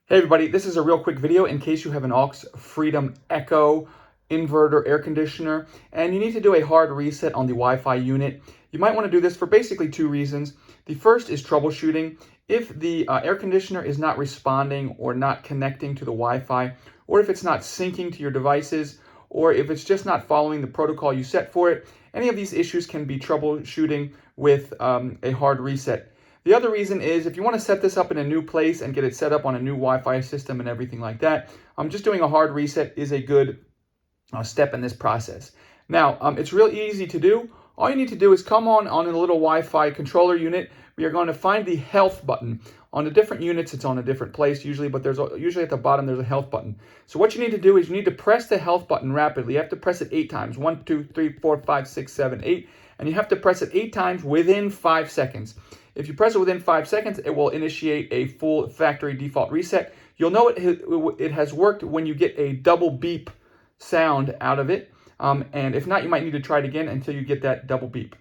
Hey everybody, this is a real quick video in case you have an AUX Freedom Echo inverter air conditioner and you need to do a hard reset on the Wi-Fi unit. You might want to do this for basically two reasons. The first is troubleshooting. If the air conditioner is not responding or not connecting to the Wi-Fi, or if it's not syncing to your devices, or if it's just not following the protocol you set for it, any of these issues can be troubleshooting with a hard reset. The other reason is if you want to set this up in a new place and get it set up on a new Wi-Fi system and everything like that, just doing a hard reset is a good step in this process. Now, it's real easy to do. All you need to do is come on a little Wi-Fi controller unit. We are going to find the health button. On the different units, it's on a different place usually, but there's usually at the bottom, there's a health button. So what you need to do is you need to press the health button rapidly. You have to press it 8 times. 1, 2, 3, 4, 5, 6, 7, 8. And you have to press it 8 times within 5 seconds. If you press it within 5 seconds, it will initiate a full factory default reset. You'll know it has worked when you get a double beep sound out of it. And if not, you might need to try it again until you get that double beep.